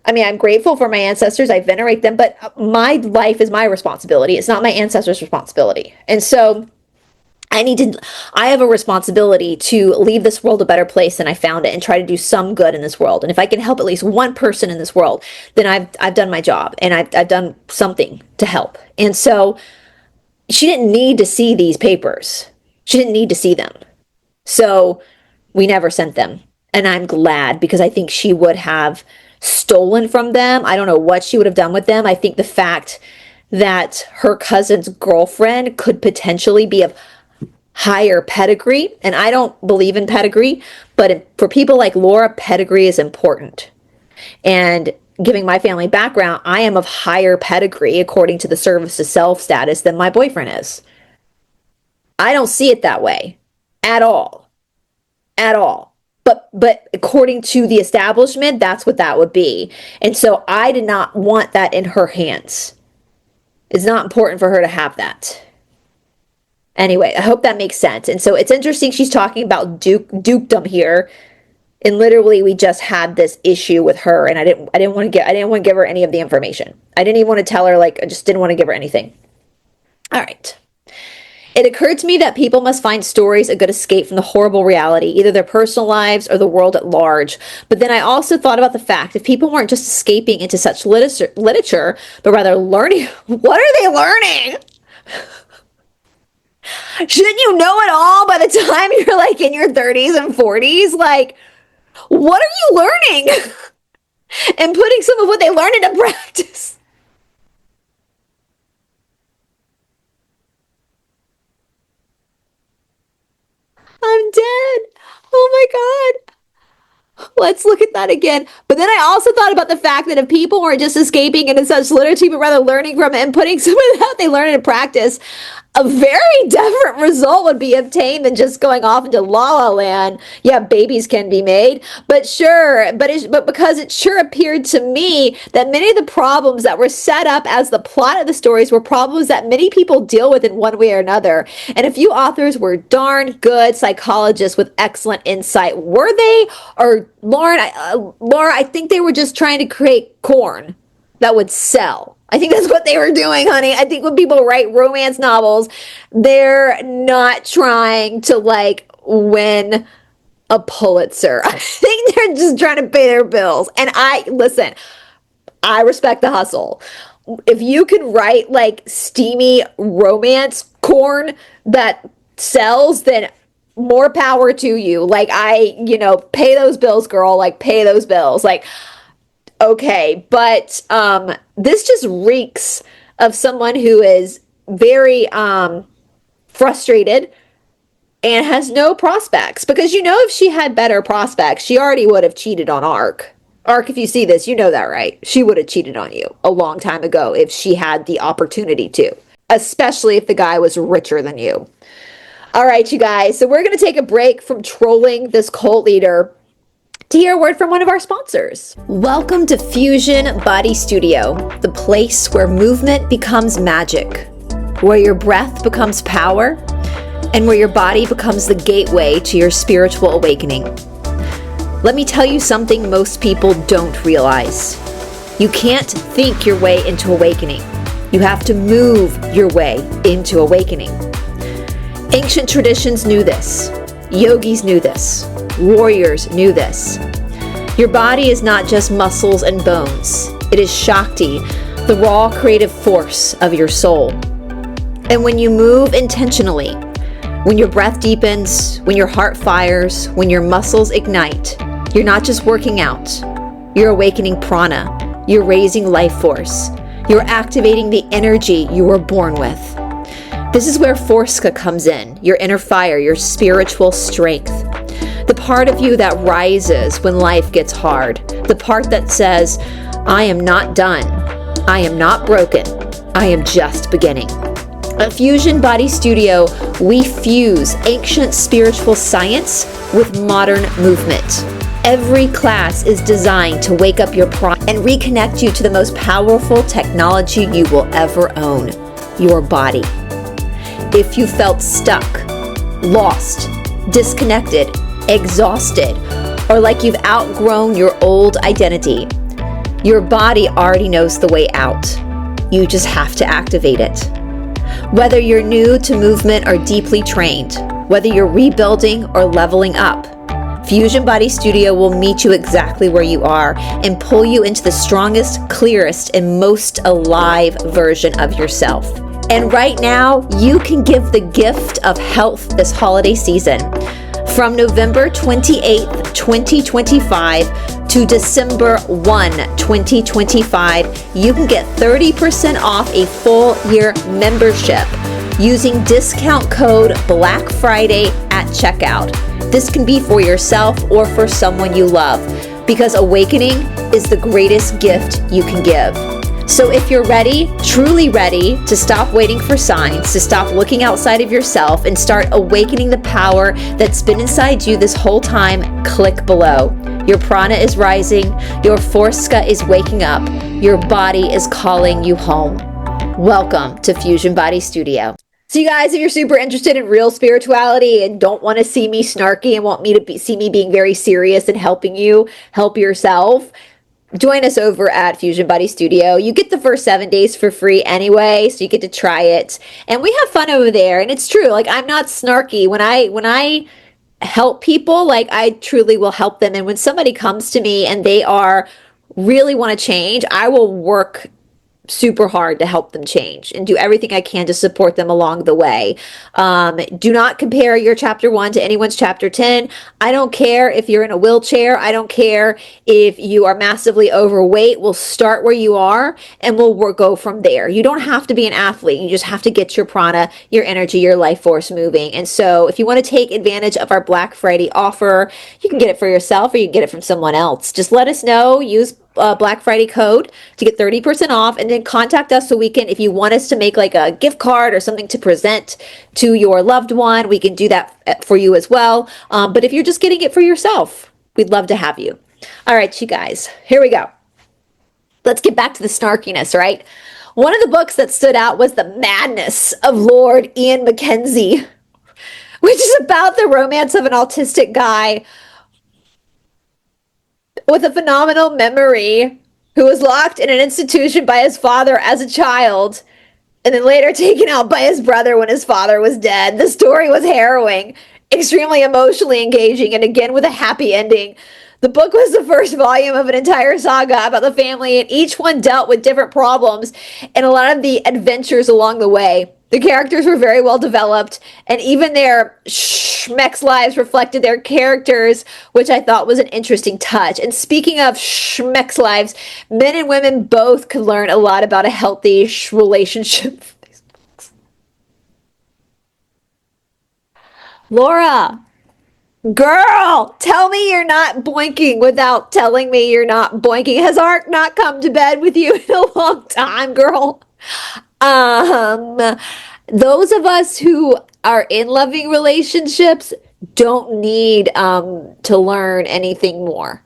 I mean, I'm grateful for my ancestors. I venerate them, but my life is my responsibility. It's not my ancestors' responsibility. And so I have a responsibility to leave this world a better place than I found it and try to do some good in this world. And if I can help at least one person in this world, then I've done my job and I've done something to help. And so she didn't need to see these papers. She didn't need to see them. So we never sent them. And I'm glad, because I think she would have stolen from them. I don't know what she would have done with them. I think the fact that her cousin's girlfriend could potentially be of higher pedigree, and I don't believe in pedigree, but for people like Laura, pedigree is important. And giving my family background, I am of higher pedigree according to the service to self status than my boyfriend is. I don't see it that way at all. At all. But according to the establishment, that's what that would be. And so I did not want that in her hands. It's not important for her to have that. Anyway, I hope that makes sense. And so it's interesting she's talking about dukedom here. And literally we just had this issue with her, and I didn't want to give her any of the information. I didn't even want to tell her, like, I just didn't want to give her anything. All right. It occurred to me that people must find stories a good escape from the horrible reality, either their personal lives or the world at large. But then I also thought about the fact if people weren't just escaping into such literature, but rather learning, what are they learning? Shouldn't you know it all by the time you're like in your 30s and 40s? Like, what are you learning? And putting some of what they learned into practice. I'm dead. Oh my God. Let's look at that again. But then I also thought about the fact that if people weren't just escaping into such literature, but rather learning from it and putting some of that they learn into practice, a very different result would be obtained than just going off into la la land. Yeah, babies can be made, but sure, but because it sure appeared to me that many of the problems that were set up as the plot of the stories were problems that many people deal with in one way or another. And a few authors were darn good psychologists with excellent insight. Were they? Or Laura, I think they were just trying to create corn that would sell. I think that's what they were doing, honey. I think when people write romance novels, they're not trying to like win a Pulitzer. I think they're just trying to pay their bills. And listen, I respect the hustle. If you could write like steamy romance corn that sells, then more power to you. Like pay those bills, girl. Like pay those bills. Like, okay, but this just reeks of someone who is very frustrated and has no prospects. Because if she had better prospects, she already would have cheated on Ark. Ark, if you see this, you know that, right? She would have cheated on you a long time ago if she had the opportunity to. Especially if the guy was richer than you. All right, you guys. So we're going to take a break from trolling this cult leader to hear a word from one of our sponsors. Welcome to Fusion Body Studio, the place where movement becomes magic, where your breath becomes power, and where your body becomes the gateway to your spiritual awakening. Let me tell you something most people don't realize. You can't think your way into awakening. You have to move your way into awakening. Ancient traditions knew this. Yogis knew this. Warriors knew this. Your body is not just muscles and bones. It is Shakti, the raw creative force of your soul. And when you move intentionally, when your breath deepens, when your heart fires, when your muscles ignite, you're not just working out. You're awakening prana. You're raising life force. You're activating the energy you were born with. This is where Forska comes in, your inner fire, your spiritual strength. The part of you that rises when life gets hard. The part that says, I am not done. I am not broken. I am just beginning. At Fusion Body Studio, we fuse ancient spiritual science with modern movement. Every class is designed to wake up your pride and reconnect you to the most powerful technology you will ever own, your body. If you felt stuck, lost, disconnected, exhausted, or like you've outgrown your old identity, your body already knows the way out. You just have to activate it. Whether you're new to movement or deeply trained, whether you're rebuilding or leveling up, Fusion Body Studio will meet you exactly where you are and pull you into the strongest, clearest, and most alive version of yourself. And right now, you can give the gift of health this holiday season. From November 28th, 2025 to December 1, 2025, you can get 30% off a full year membership using discount code Black Friday at checkout. This can be for yourself or for someone you love, because awakening is the greatest gift you can give. So if you're ready, truly ready to stop waiting for signs, to stop looking outside of yourself and start awakening the power that's been inside you this whole time, click below. Your prana is rising, your forska is waking up, your body is calling you home. Welcome to Fusion Body Studio. So you guys, if you're super interested in real spirituality and don't want to see me snarky and want me to see me being very serious and helping you help yourself, join us over at Fusion Body Studio. You get the first 7 days for free anyway, so you get to try it. And we have fun over there. And it's true, like, I'm not snarky. When I help people, like, I truly will help them. And when somebody comes to me and they are really want to change, I will work super hard to help them change and do everything I can to support them along the way. Do not compare your chapter 1 to anyone's chapter 10. I don't care if you're in a wheelchair. I don't care if you are massively overweight. We'll start where you are and we'll go from there. You don't have to be an athlete. You just have to get your prana, your energy, your life force moving. And so if you want to take advantage of our Black Friday offer, you can get it for yourself or you can get it from someone else. Just let us know. Use Black Friday code to get 30% off, and then contact us so we can, if you want us to make like a gift card or something to present to your loved one, we can do that for you as well. But if you're just getting it for yourself, we'd love to have you. All right, you guys, here we go. Let's get back to the snarkiness, right? One of the books that stood out was The Madness of Lord Ian Mackenzie, which is about the romance of an autistic guy with a phenomenal memory who was locked in an institution by his father as a child and then later taken out by his brother when his father was dead. The story was harrowing, extremely emotionally engaging, and again with a happy ending. The book was the first volume of an entire saga about the family, and each one dealt with different problems and a lot of the adventures along the way. The characters were very well developed, and even their schmeck's lives reflected their characters, which I thought was an interesting touch. And speaking of schmeck's lives, men and women both could learn a lot about a healthy relationship. Laura, girl, tell me you're not boinking without telling me you're not boinking. Has Art not come to bed with you in a long time, girl? Those of us who are in loving relationships don't need to learn anything more.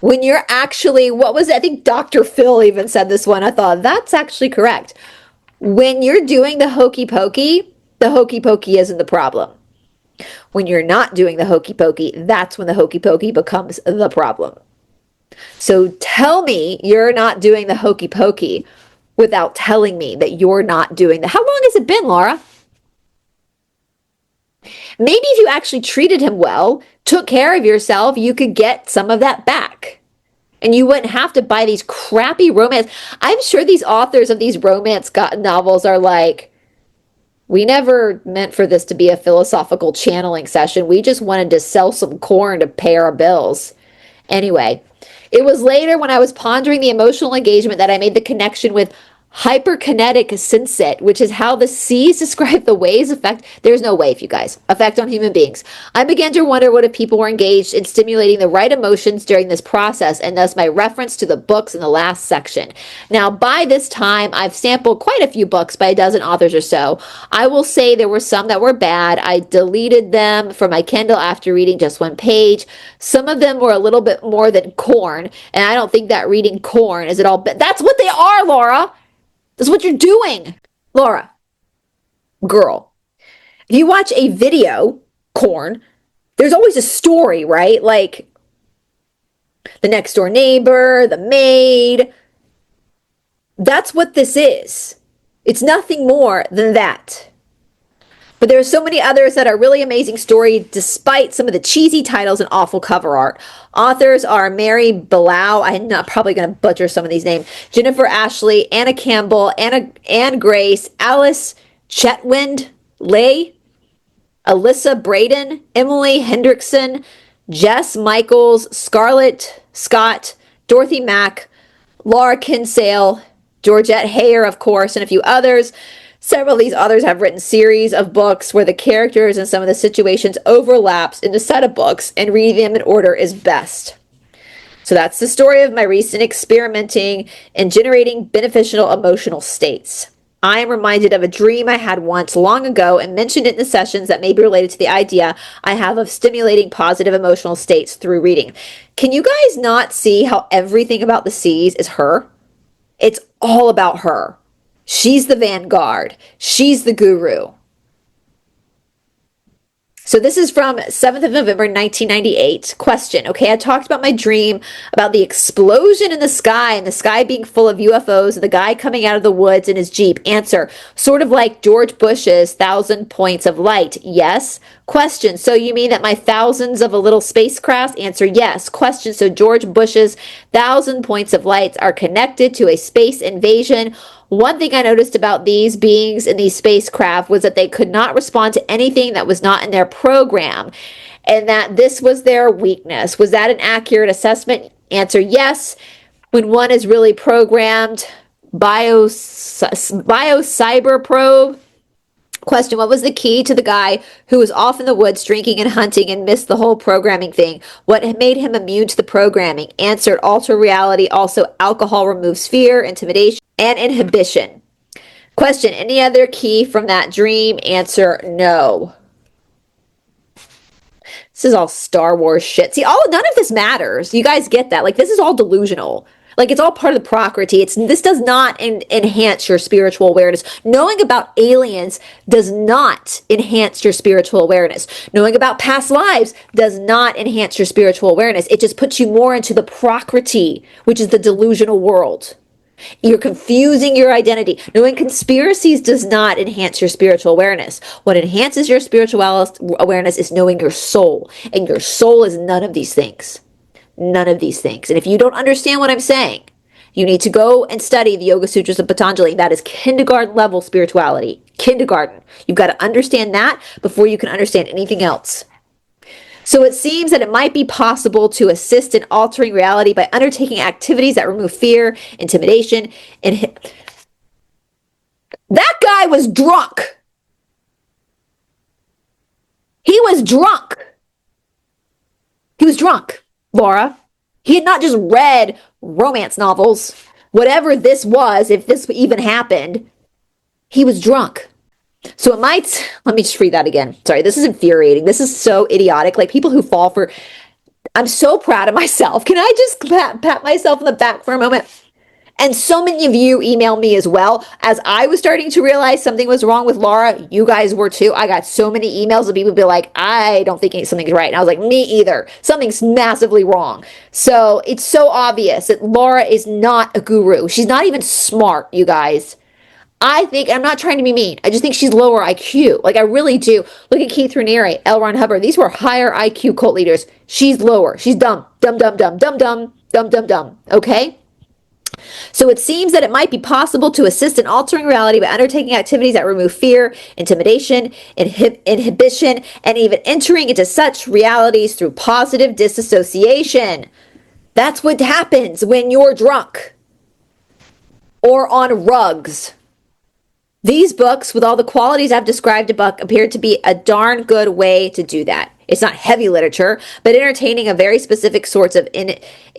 When you're actually, what was it? I think Dr. Phil even said this one. I thought that's actually correct. When you're doing the hokey pokey isn't the problem. When you're not doing the hokey pokey, that's when the hokey pokey becomes the problem. So tell me you're not doing the hokey pokey without telling me that you're not doing that. How long has it been, Laura? Maybe if you actually treated him well, took care of yourself, you could get some of that back. And you wouldn't have to buy these crappy romance. I'm sure these authors of these romance novels are like, we never meant for this to be a philosophical channeling session. We just wanted to sell some corn to pay our bills. Anyway, it was later when I was pondering the emotional engagement that I made the connection with hyperkinetic sensit, which is how the seas describe the waves affect. There's no wave, you guys. Effect on human beings. I began to wonder what if people were engaged in stimulating the right emotions during this process, and thus my reference to the books in the last section. Now, by this time, I've sampled quite a few books by a dozen authors or so. I will say there were some that were bad. I deleted them from my Kindle after reading just one page. Some of them were a little bit more than corn, and I don't think that reading corn is at all. That's what they are, Laura. That's what you're doing. Laura, girl, if you watch a video, corn, there's always a story, right? Like the next door neighbor, the maid. That's what this is. It's nothing more than that. But there are so many others that are really amazing story despite some of the cheesy titles and awful cover art. Authors are Mary Billow, I'm not probably going to butcher some of these names, Jennifer Ashley, Anna Campbell, Anne Grace, Alice Chetwynd Lay, Alyssa Braden, Emily Hendrickson, Jess Michaels, Scarlett Scott, Dorothy Mack, Laura Kinsale, Georgette Heyer, of course, and a few others. Several of these authors have written series of books where the characters and some of the situations overlaps in a set of books, and reading them in order is best. So that's the story of my recent experimenting in generating beneficial emotional states. I am reminded of a dream I had once long ago and mentioned it in the sessions that may be related to the idea I have of stimulating positive emotional states through reading. Can you guys not see how everything about the seas is her? It's all about her. She's the vanguard. She's the guru. So this is from 7th of November, 1998. Question. Okay, I talked about my dream about the explosion in the sky being full of UFOs, and the guy coming out of the woods in his Jeep. Answer. Sort of like George Bush's 1,000 points of light. Yes. Question. So you mean that my thousands of a little spacecraft? Answer. Yes. Question. So George Bush's 1,000 points of light are connected to a space invasion. One thing I noticed about these beings in these spacecraft was that they could not respond to anything that was not in their program, and that this was their weakness. Was that an accurate assessment? Answer, yes. When one is really programmed, bio-cyber probe. Question, what was the key to the guy who was off in the woods drinking and hunting and missed the whole programming thing? What made him immune to the programming? Answered, alter reality. Also, alcohol removes fear, intimidation, and inhibition. Question, any other key from that dream? Answer, no. This is all Star Wars shit. See, none of this matters. You guys get that? Like, this is all delusional. Like, it's all part of the Prakriti. This does not enhance your spiritual awareness. Knowing about aliens does not enhance your spiritual awareness. Knowing about past lives does not enhance your spiritual awareness. It just puts you more into the Prakriti, which is the delusional world. You're confusing your identity. Knowing conspiracies does not enhance your spiritual awareness. What enhances your spiritual awareness is knowing your soul. And your soul is none of these things. None of these things. And if you don't understand what I'm saying, you need to go and study the Yoga Sutras of Patanjali. That is kindergarten level spirituality. Kindergarten. You've got to understand that before you can understand anything else. So it seems that it might be possible to assist in altering reality by undertaking activities that remove fear, intimidation, and that guy was drunk. He was drunk. He was drunk, Laura. He had not just read romance novels. Whatever this was, if this even happened, he was drunk. So it might, let me just read that again. Sorry, this is infuriating. This is so idiotic. Like, people who fall for, I'm so proud of myself. Can I just pat myself on the back for a moment? And so many of you emailed me as well. As I was starting to realize something was wrong with Laura, you guys were too. I got so many emails of people be like, I don't think something's right. And I was like, me either. Something's massively wrong. So it's so obvious that Laura is not a guru. She's not even smart, you guys. I think, I'm not trying to be mean, I just think she's lower IQ. Like, I really do. Look at Keith Raniere, L. Ron Hubbard. These were higher IQ cult leaders. She's lower. She's dumb. Dumb, dumb, dumb, dumb, dumb, dumb, dumb, dumb. Okay? So it seems that it might be possible to assist in altering reality by undertaking activities that remove fear, intimidation, inhibition, and even entering into such realities through positive disassociation. That's what happens when you're drunk or on rugs. These books, with all the qualities I've described above, appear to be a darn good way to do that. It's not heavy literature, but entertaining of very specific sorts of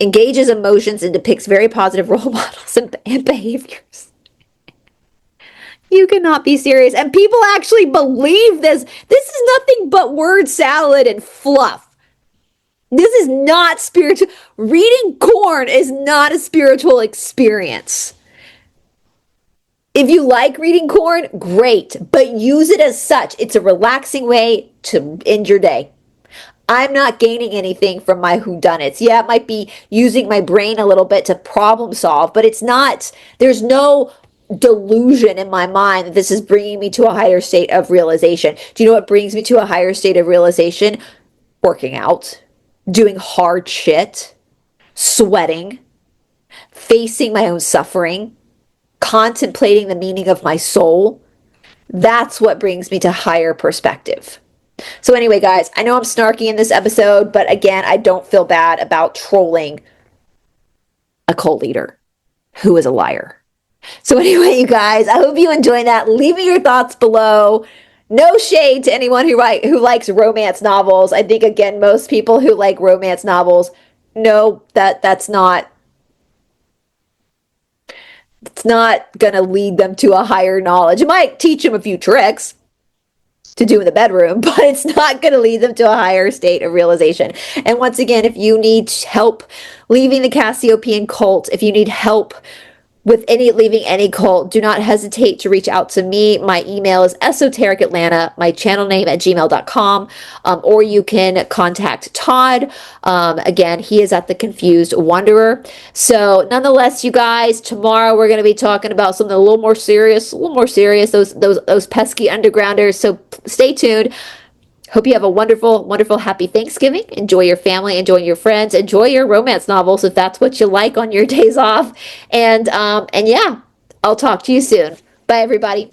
engages emotions and depicts very positive role models and behaviors. You cannot be serious. And people actually believe this. This is nothing but word salad and fluff. This is not spiritual. Reading corn is not a spiritual experience. If you like reading corn, great, but use it as such. It's a relaxing way to end your day. I'm not gaining anything from my whodunits. Yeah, it might be using my brain a little bit to problem solve, but it's not, there's no delusion in my mind that this is bringing me to a higher state of realization. Do you know what brings me to a higher state of realization? Working out, doing hard shit, sweating, facing my own suffering, contemplating the meaning of my soul. That's what brings me to higher perspective. So, anyway, guys, I know I'm snarky in this episode, but again, I don't feel bad about trolling a cult leader who is a liar. So, anyway, you guys, I hope you enjoyed that. Leave me your thoughts below. No shade to anyone who likes romance novels. I think, again, most people who like romance novels know that it's not gonna lead them to a higher knowledge. It might teach them a few tricks to do in the bedroom, but it's not going to lead them to a higher state of realization. And once again, if you need help leaving the Cassiopean cult, if you need help with leaving any cult, do not hesitate to reach out to me. My email is esotericatlanta, my channel name at gmail.com, or you can contact Todd. Again, he is at the Confused Wanderer. So nonetheless, you guys, tomorrow we're going to be talking about something a little more serious, those pesky undergrounders. So stay tuned. Hope you have a wonderful, wonderful, happy Thanksgiving. Enjoy your family, enjoy your friends, enjoy your romance novels if that's what you like on your days off. And yeah, I'll talk to you soon. Bye, everybody.